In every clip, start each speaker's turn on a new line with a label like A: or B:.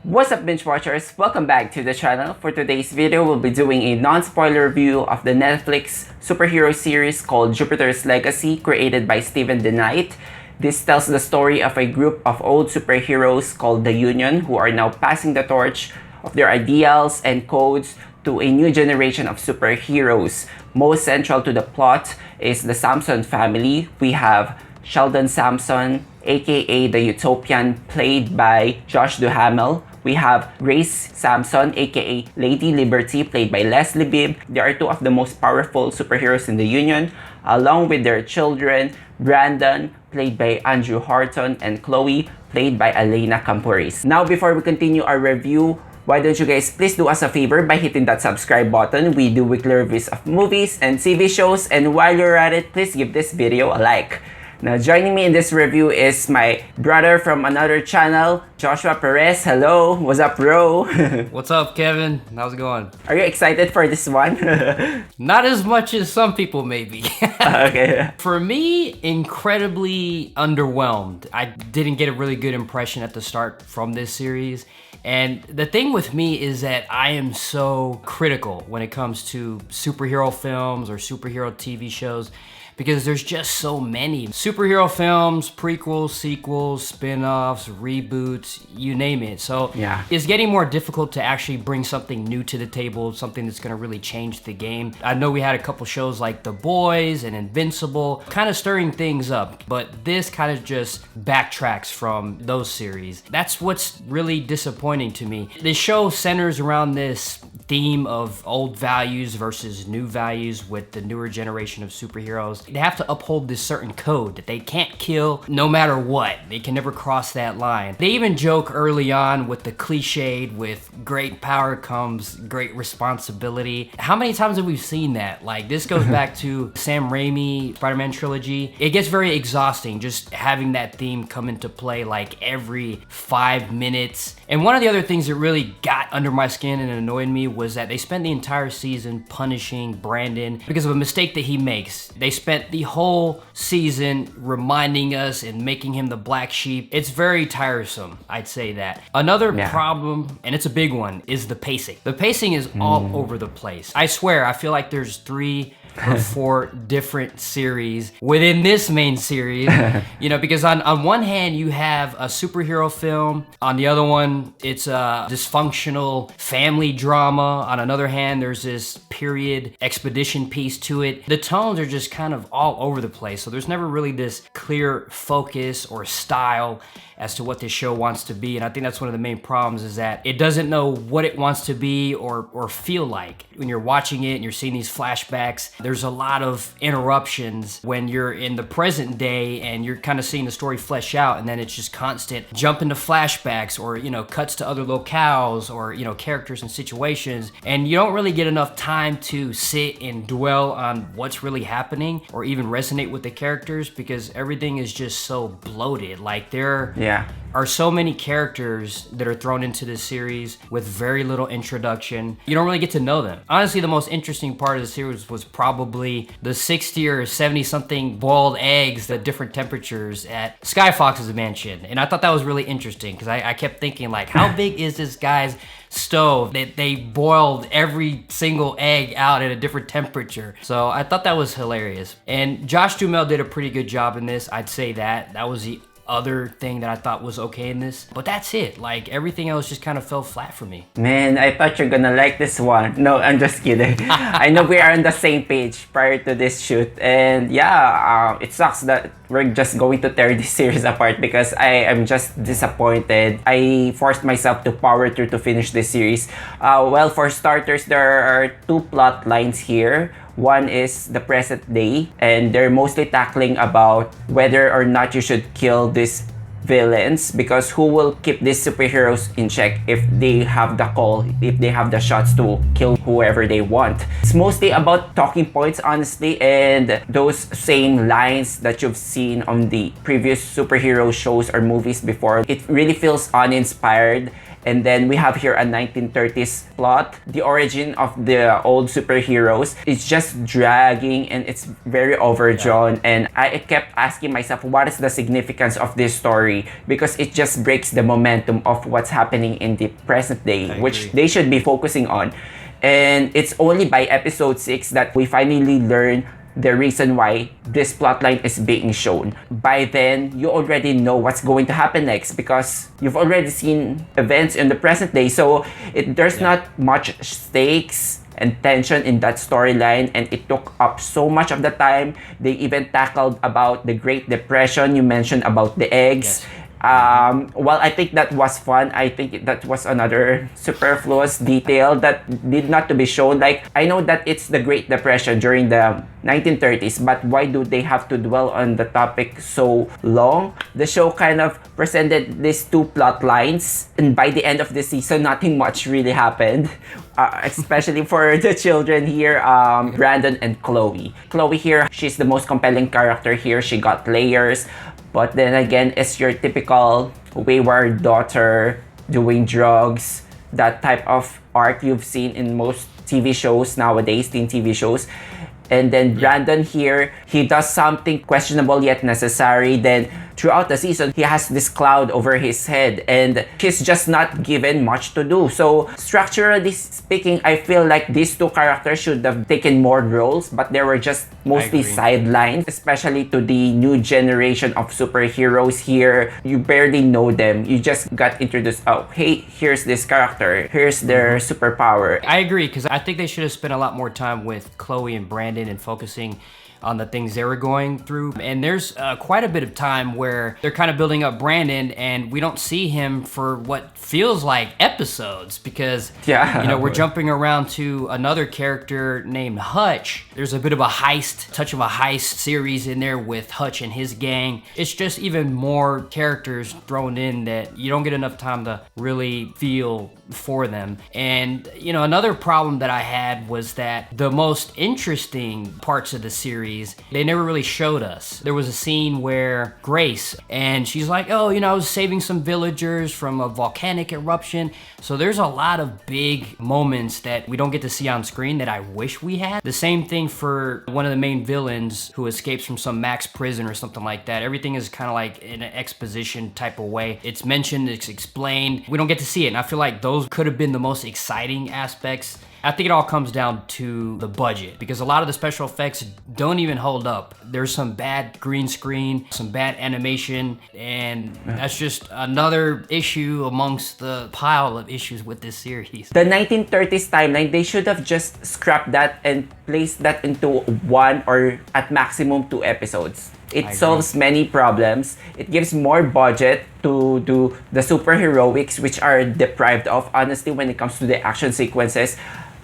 A: What's up, binge watchers? Welcome back to the channel. For today's video, we'll be doing a non-spoiler review of the Netflix superhero series called Jupiter's Legacy, created by DeKnight. This tells the story of a group of old superheroes called the Union who are now passing the torch of their ideals and codes to a new generation of superheroes. Most central to the plot is the Samson family. We have Sheldon Sampson, aka the Utopian, played by Josh Duhamel. We have Grace Sampson, aka Lady Liberty, played by Leslie Bibb. They are two of the most powerful superheroes in the Union, along with their children, Brandon, played by Andrew Horton, and Chloe, played by Elena Kampouris. Now, before we continue our review, why don't you guys please do us a favor by hitting that subscribe button. We do weekly reviews of movies and TV shows, and while you're at it, please give this video a like. Now, joining me in this review is my brother from another channel, Joshua Perez. Hello, what's up, bro?
B: What's up, Kevin? How's it going?
A: Are you excited for this one?
B: Not as much as some people maybe.
A: Okay.
B: For me, incredibly underwhelmed. I didn't get a really good impression at the start from this series. And the thing with me is that I am so critical when it comes to superhero films or superhero TV shows, because there's just so many. Superhero films, prequels, sequels, spin-offs, reboots, you name it. So yeah, it's getting more difficult to actually bring something new to the table, something that's gonna really change the game. I know we had a couple shows like The Boys and Invincible, kind of stirring things up, but this kind of just backtracks from those series. That's what's really disappointing to me. The show centers around this theme of old values versus new values with the newer generation of superheroes. They have to uphold this certain code that they can't kill no matter what. They can never cross that line. They even joke early on with the cliched with great power comes great responsibility. How many times have we seen that? Like, this goes back to Sam Raimi Spider-Man trilogy. It gets very exhausting just having that theme come into play like every 5 minutes. And one of the other things that really got under my skin and annoyed me was that they spent the entire season punishing Brandon because of a mistake that he makes. They spent the whole season reminding us and making him the black sheep. It's very tiresome, I'd say that. Another problem, and it's a big one, is the pacing. The pacing is all over the place. I swear, I feel like there's 3 or 4 different series within this main series, you know, because on one hand you have a superhero film, on the other one it's a dysfunctional family drama, on another hand there's this period expedition piece to it. The tones are just kind of all over the place, so there's never really this clear focus or style as to what this show wants to be. And I think that's one of the main problems, is that it doesn't know what it wants to be or feel like. When you're watching it and you're seeing these flashbacks, there's a lot of interruptions when you're in the present day and you're kind of seeing the story flesh out, and then it's just constant jump into flashbacks or, you know, cuts to other locales or, you know, characters and situations. And you don't really get enough time to sit and dwell on what's really happening or even resonate with the characters, because everything is just so bloated. Like, there are so many characters that are thrown into this series with very little introduction. You don't really get to know them. Honestly, the most interesting part of the series was probably the 60 or 70 something boiled eggs at different temperatures at Sky Fox's mansion. And I thought that was really interesting, because I kept thinking, like, how big is this guy's stove that they boiled every single egg out at a different temperature? So I thought that was hilarious. And Josh Duhamel did a pretty good job in this. I'd say that was the other thing that I thought was okay in this, but that's it. Like, everything else just kind of fell flat for me.
A: Man, I thought you're gonna like this one. No, I'm just kidding. I know we are on the same page prior to this shoot, and yeah, it sucks that we're just going to tear this series apart, because I am just disappointed. I forced myself to power through to finish this series. Well, for starters, there are 2 plot lines here. One is the present day, and they're mostly tackling about whether or not you should kill these villains, because who will keep these superheroes in check if they have the call, if they have the shots to kill whoever they want. It's mostly about talking points, honestly, and those same lines that you've seen on the previous superhero shows or movies before. It really feels uninspired And then we have here a 1930s plot. The origin of the old superheroes is just dragging and it's very overdrawn. And I kept asking myself, what is the significance of this story? Because it just breaks the momentum of what's happening in the present day, which they should be focusing on. And it's only by episode 6 that we finally learn the reason why this plotline is being shown. By then, you already know what's going to happen next because you've already seen events in the present day. So there's not much stakes and tension in that storyline, and it took up so much of the time. They even tackled about the Great Depression. You mentioned about the eggs. Well, I think that was fun. I think that was another superfluous detail that did not to be shown. Like, I know that it's the Great Depression during the 1930s, but why do they have to dwell on the topic so long? The show kind of presented these two plot lines, and by the end of the season, nothing much really happened. Especially for the children here, Brandon and Chloe. Chloe here, she's the most compelling character here. She got layers. But then again, it's your typical wayward daughter doing drugs, that type of arc you've seen in most TV shows nowadays, teen TV shows. And then Brandon here, he does something questionable yet necessary. Then throughout the season, he has this cloud over his head and he's just not given much to do. So structurally speaking, I feel like these two characters should have taken more roles, but they were just mostly sidelines, especially to the new generation of superheroes here. You barely know them. You just got introduced. Oh, hey, here's this character. Here's their superpower.
B: I agree, because I think they should have spent a lot more time with Chloe and Brandon and focusing on the things they were going through. And there's quite a bit of time where they're kind of building up Brandon and we don't see him for what feels like episodes because, you know, we're jumping around to another character named Hutch. There's a bit of a touch of a heist series in there with Hutch and his gang. It's just even more characters thrown in that you don't get enough time to really feel for them. And, you know, another problem that I had was that the most interesting parts of the series, they never really showed us. There was a scene where Grace, and she's like, oh, you know, I was saving some villagers from a volcanic eruption. So there's a lot of big moments that we don't get to see on screen that I wish we had. The same thing for one of the main villains who escapes from some max prison or something like that. Everything is kind of like in an exposition type of way. It's mentioned, it's explained. We don't get to see it. And I feel like those could have been the most exciting aspects. I think it all comes down to the budget because a lot of the special effects don't even hold up. There's some bad green screen, some bad animation, and that's just another issue amongst the pile of issues with this series.
A: The 1930s timeline, they should have just scrapped that and placed that into one or at maximum 2 episodes. It solves many problems. It gives more budget to do the superheroics, which are deprived of. Honestly, when it comes to the action sequences,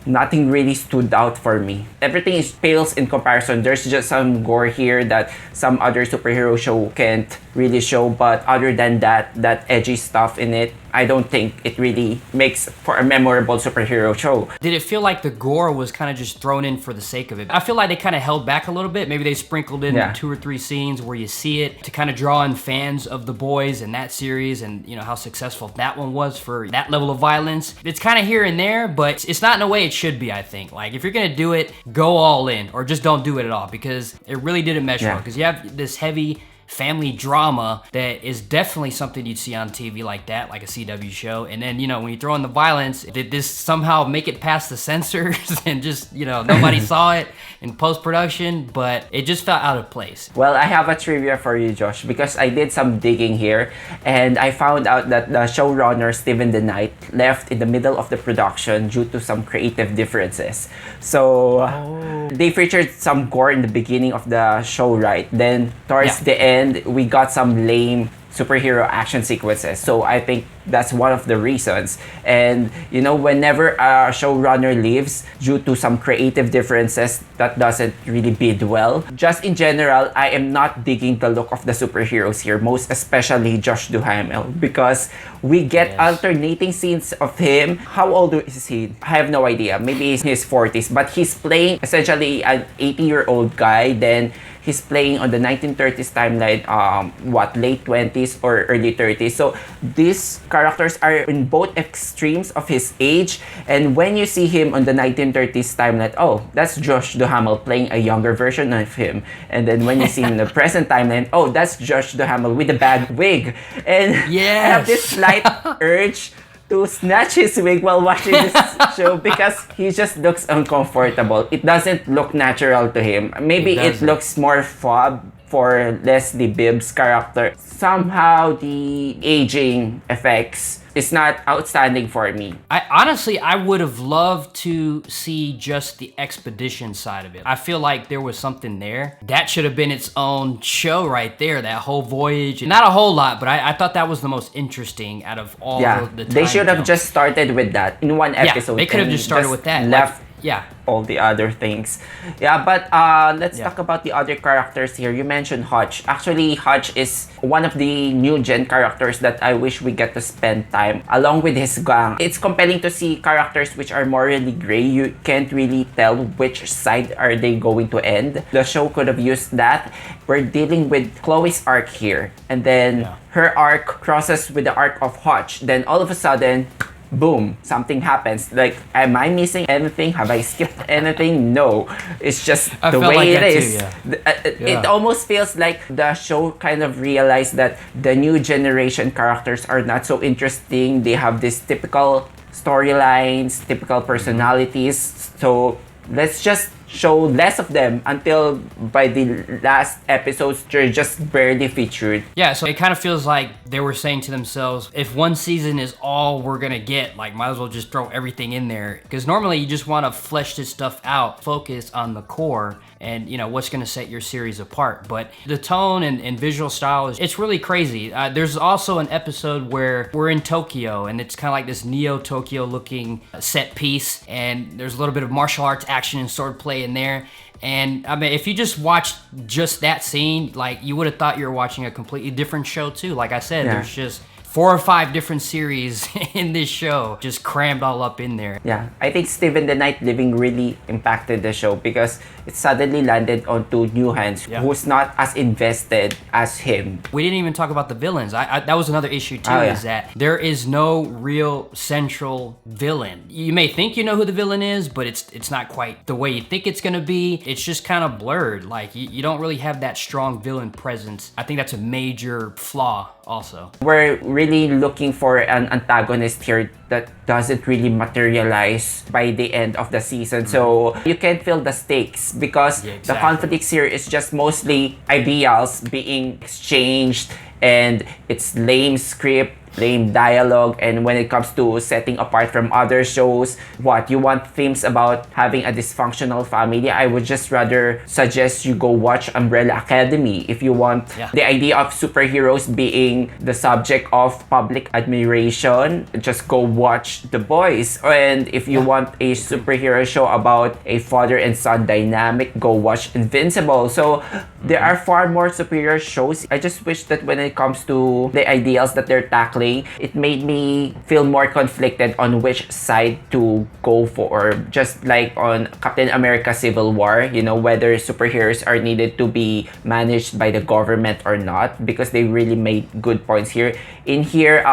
A: nothing really stood out for me. Everything is pales in comparison. There's just some gore here that some other superhero show can't really show, but other than that edgy stuff in it, I don't think it really makes for a memorable superhero show.
B: Did it feel like the gore was kind of just thrown in for the sake of it? I feel like they kind of held back a little bit. Maybe they sprinkled in 2 or 3 scenes where you see it to kind of draw in fans of The Boys and that series and, you know, how successful that one was for that level of violence. It's kind of here and there, but it's not in a way it should be, I think. Like, if you're gonna do it, go all in or just don't do it at all because it really didn't mesh well. Because you have this heavy family drama that is definitely something you'd see on TV like that, like a CW show. And then, you know, when you throw in the violence, did this somehow make it past the censors and just, you know, nobody saw it in post-production, but it just felt out of place.
A: Well, I have a trivia for you, Josh, because I did some digging here and I found out that the showrunner, Steven DeKnight, left in the middle of the production due to some creative differences. So they featured some gore in the beginning of the show, right? Then towards the end, we got some lame superhero action sequences. So I think that's one of the reasons. And, you know, whenever a showrunner leaves due to some creative differences, that doesn't really bid well. Just in general, I am not digging the look of the superheroes here, most especially Josh Duhamel, because we get alternating scenes of him. How old is he? I have no idea. Maybe he's in his 40s, but he's playing essentially an 80-year-old guy. Then he's playing on the 1930s timeline, late 20s or early 30s. So these characters are in both extremes of his age. And when you see him on the 1930s timeline, oh, that's Josh Duhamel playing a younger version of him. And then when you see him in the present timeline, oh, that's Josh Duhamel with a bad wig. And I have this slight urge to snatch his wig while watching this show because he just looks uncomfortable. It doesn't look natural to him. Maybe it looks more fob for Leslie Bibb's character. Somehow the aging effects is not outstanding for me.
B: I would have loved to see just the expedition side of it. I feel like there was something there. That should have been its own show right there, that whole voyage. Not a whole lot, but I thought that was the most interesting out of all the time.
A: They should have just started with that in one episode.
B: They could have just started with that.
A: Left all the other things. But let's talk about the other characters here. You mentioned Hutch. Actually, Hutch is one of the new gen characters that I wish we get to spend time along with his gang. It's compelling to see characters which are morally gray. You can't really tell which side are they going to end. The show could have used that. We're dealing with Chloe's arc here, and then her arc crosses with the arc of Hutch. Then all of a sudden, boom, something happens. Like, am I missing anything? Have I skipped anything? No. It's just the way it is. It almost feels like the show kind of realized that the new generation characters are not so interesting. They have these typical storylines, typical personalities. So let's just show less of them until by the last episodes they're just barely featured.
B: Yeah, so it kind of feels like they were saying to themselves, if one season is all we're gonna get, like, might as well just throw everything in there. Because normally you just want to flesh this stuff out, focus on the core and, you know, what's gonna set your series apart. But the tone and visual style it's really crazy. There's also an episode where we're in Tokyo and it's kind of like this Neo-Tokyo looking set piece, and there's a little bit of martial arts action and swordplay in there. And I mean, if you just watched just that scene, like, you would have thought you were watching a completely different show too. Like I said, there's just 4 or 5 different series in this show, just crammed all up in there.
A: Yeah, I think Steven DeKnight leaving really impacted the show because it suddenly landed onto new hands who's not as invested as him.
B: We didn't even talk about the villains. That was another issue too, is that there is no real central villain. You may think you know who the villain is, but it's not quite the way you think it's gonna be. It's just kind of blurred. Like, you don't really have that strong villain presence. I think that's a major flaw also.
A: We're really looking for an antagonist here that doesn't really materialize by the end of the season. So you can't feel the stakes because the conflicts here is just mostly ideals being exchanged, and it's lame script, lame dialogue. And when it comes to setting apart from other shows, you want themes about having a dysfunctional family, I would just rather suggest you go watch Umbrella Academy. If you want the idea of superheroes being the subject of public admiration, just go watch The Boys. And if you want a superhero show about a father and son dynamic, go watch Invincible. So there are far more superior shows. I just wish that when it comes to the ideals that they're tackling, it made me feel more conflicted on which side to go for. Just like on Captain America Civil War, you know, whether superheroes are needed to be managed by the government or not, because they really made good points here. In here,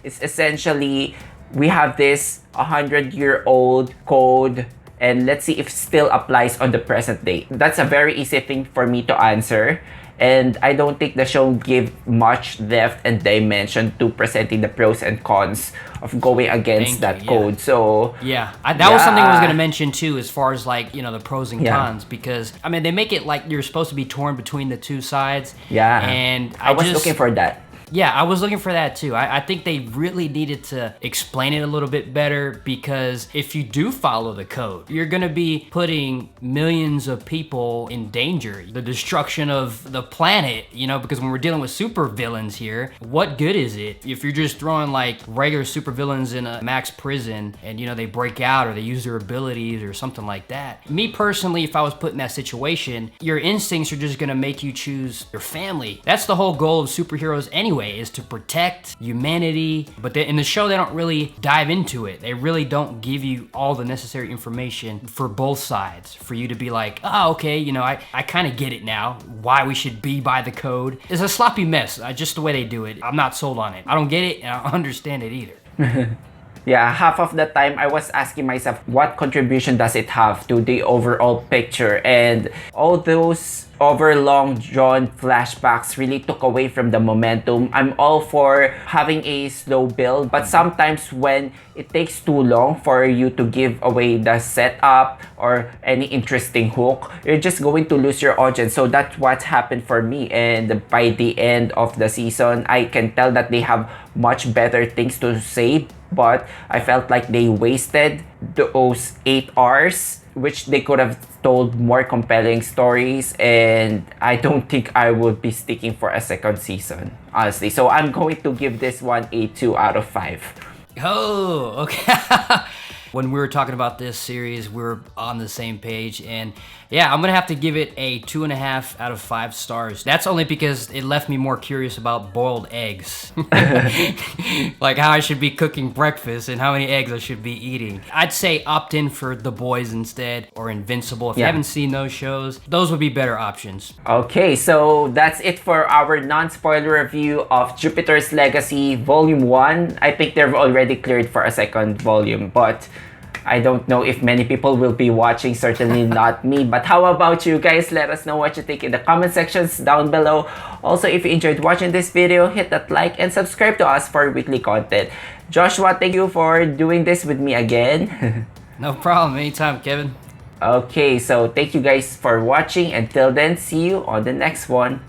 A: it's essentially, we have this 100-year-old code, and let's see if it still applies on the present day. That's a very easy thing for me to answer. And I don't think the show gave much depth and dimension to presenting the pros and cons of going against that code. So
B: that was something I was going to mention too, as far as, like, you know, the pros and cons, because I mean, they make it like you're supposed to be torn between the two sides. And
A: I was looking for that.
B: Yeah, I was looking for that too. I think they really needed to explain it a little bit better, because if you do follow the code, you're gonna be putting millions of people in danger. The destruction of the planet, you know, because when we're dealing with super villains here, what good is it if you're just throwing like regular super villains in a max prison and, you know, they break out or they use their abilities or something like that? Me personally, if I was put in that situation, your instincts are just gonna make you choose your family. That's the whole goal of superheroes anyway. anyway, is to protect humanity. But in the show, they don't really dive into it. They really don't give you all the necessary information for both sides for you to be like, oh, okay, you know, I kind of get it now, why we should be by the code. It's a sloppy mess, just the way they do it. I'm not sold on it. I don't get it, and I don't understand it either.
A: Yeah, half of the time I was asking myself, what contribution does it have to the overall picture? And all those over long drawn flashbacks really took away from the momentum. I'm all for having a slow build, but sometimes when it takes too long for you to give away the setup or any interesting hook, you're just going to lose your audience. So that's what happened for me. And by the end of the season, I can tell that they have much better things to say, but I felt like they wasted those 8 hours, which they could have told more compelling stories, and I don't think I would be sticking for a second season, honestly. So I'm going to give this one a 2 out of 5.
B: Oh, okay. When we were talking about this series, we were on the same page, and yeah, I'm gonna have to give it a 2.5 out of 5 stars. That's only because it left me more curious about boiled eggs. Like how I should be cooking breakfast and how many eggs I should be eating. I'd say opt in for The Boys instead, or Invincible. If you haven't seen those shows, those would be better options.
A: Okay, so that's it for our non-spoiler review of Jupiter's Legacy Volume 1. I think they're already cleared for a second volume, but I don't know if many people will be watching, certainly not me. But how about you guys? Let us know what you think in the comment sections down below. Also, if you enjoyed watching this video, hit that like and subscribe to us for weekly content. Joshua, thank you for doing this with me again.
B: No problem, anytime, Kevin.
A: Okay, so thank you guys for watching. Until then, see you on the next one.